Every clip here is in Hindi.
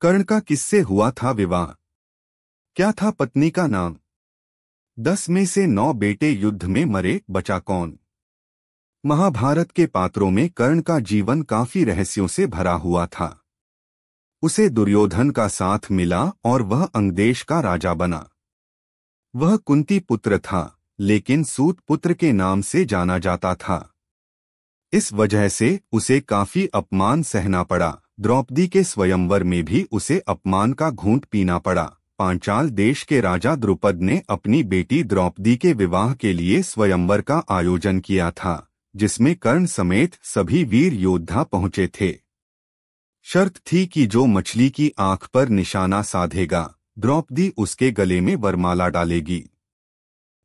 कर्ण का किससे हुआ था विवाह? क्या था पत्नी का नाम? 10 में से 9 बेटे युद्ध में मरे, बचा कौन? महाभारत के पात्रों में कर्ण का जीवन काफी रहस्यों से भरा हुआ था। उसे दुर्योधन का साथ मिला और वह अंगदेश का राजा बना। वह कुंती पुत्र था, लेकिन सूत पुत्र के नाम से जाना जाता था। इस वजह से उसे काफी अपमान सहना पड़ा। द्रौपदी के स्वयंवर में भी उसे अपमान का घूंट पीना पड़ा। पांचाल देश के राजा द्रुपद ने अपनी बेटी द्रौपदी के विवाह के लिए स्वयंवर का आयोजन किया था, जिसमें कर्ण समेत सभी वीर योद्धा पहुंचे थे। शर्त थी कि जो मछली की आंख पर निशाना साधेगा, द्रौपदी उसके गले में वरमाला डालेगी।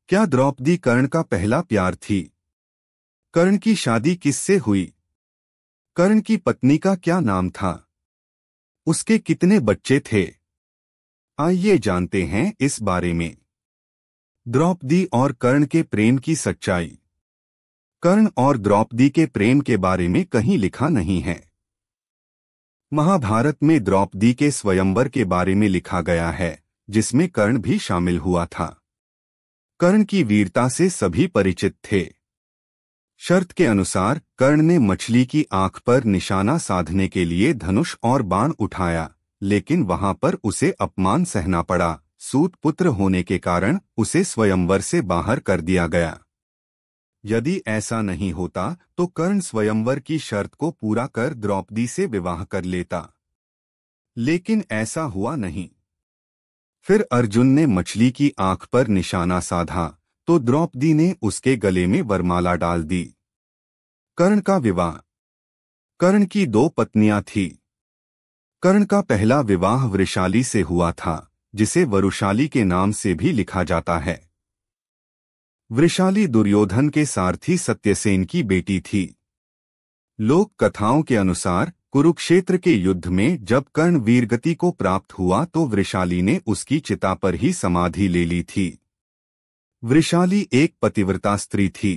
क्या द्रौपदी कर्ण का पहला प्यार थी? कर्ण की शादी किससे हुई? कर्ण की पत्नी का क्या नाम था? उसके कितने बच्चे थे? आइए जानते हैं इस बारे में। द्रौपदी और कर्ण के प्रेम की सच्चाई। कर्ण और द्रौपदी के प्रेम के बारे में कहीं लिखा नहीं है। महाभारत में द्रौपदी के स्वयंवर के बारे में लिखा गया है, जिसमें कर्ण भी शामिल हुआ था। कर्ण की वीरता से सभी परिचित थे। शर्त के अनुसार कर्ण ने मछली की आंख पर निशाना साधने के लिए धनुष और बाण उठाया, लेकिन वहां पर उसे अपमान सहना पड़ा। सूत पुत्र होने के कारण उसे स्वयंवर से बाहर कर दिया गया। यदि ऐसा नहीं होता तो कर्ण स्वयंवर की शर्त को पूरा कर द्रौपदी से विवाह कर लेता, लेकिन ऐसा हुआ नहीं। फिर अर्जुन ने मछली की आंख पर निशाना साधा तो द्रौपदी ने उसके गले में वरमाला डाल दी। कर्ण का विवाह। कर्ण की 2 पत्नियां थीं। कर्ण का पहला विवाह वृषाली से हुआ था, जिसे वरुशाली के नाम से भी लिखा जाता है। वृषाली दुर्योधन के सारथी सत्यसेन की बेटी थी। लोक कथाओं के अनुसार कुरुक्षेत्र के युद्ध में जब कर्ण वीरगति को प्राप्त हुआ तो वृषाली ने उसकी चिता पर ही समाधि ले ली थी। वृषाली एक पतिव्रता स्त्री थी।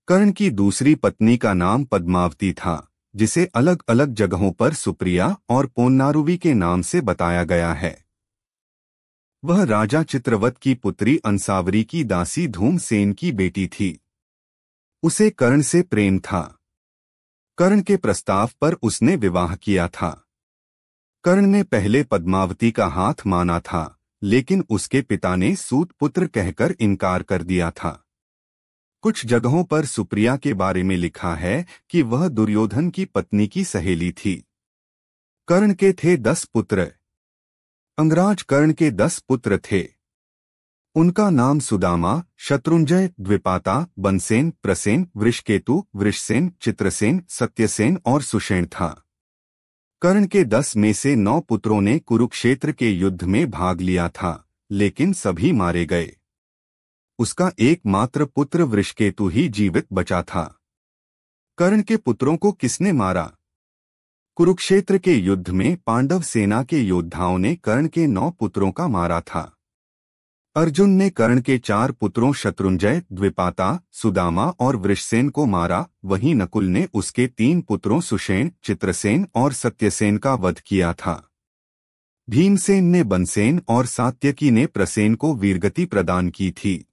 कर्ण की दूसरी पत्नी का नाम पद्मावती था, जिसे अलग अलग जगहों पर सुप्रिया और पोन्नारुवी के नाम से बताया गया है। वह राजा चित्रवत की पुत्री अंसावरी की दासी धूमसेन की बेटी थी। उसे कर्ण से प्रेम था। कर्ण के प्रस्ताव पर उसने विवाह किया था। कर्ण ने पहले पद्मावती का हाथ माना था, लेकिन उसके पिता ने सूत पुत्र कहकर इनकार कर दिया था। कुछ जगहों पर सुप्रिया के बारे में लिखा है कि वह दुर्योधन की पत्नी की सहेली थी। कर्ण के थे 10 पुत्र। अंगराज कर्ण के 10 पुत्र थे। उनका नाम सुदामा, शत्रुंजय, द्विपाता, बनसेन, प्रसेन, वृषकेतु, वृषसेन, चित्रसेन, सत्यसेन और सुषेण था। कर्ण के 10 में से 9 पुत्रों ने कुरुक्षेत्र के युद्ध में भाग लिया था, लेकिन सभी मारे गए। उसका एकमात्र पुत्र वृषकेतु ही जीवित बचा था। कर्ण के पुत्रों को किसने मारा? कुरुक्षेत्र के युद्ध में पांडव सेना के योद्धाओं ने कर्ण के 9 पुत्रों का मारा था। अर्जुन ने कर्ण के 4 पुत्रों शत्रुंजय, द्विपाता, सुदामा और वृषसेन को मारा। वहीं नकुल ने उसके 3 पुत्रों सुषेण, चित्रसेन और सत्यसेन का वध किया था। भीमसेन ने बनसेन और सात्यकी ने प्रसेन को वीरगति प्रदान की थी।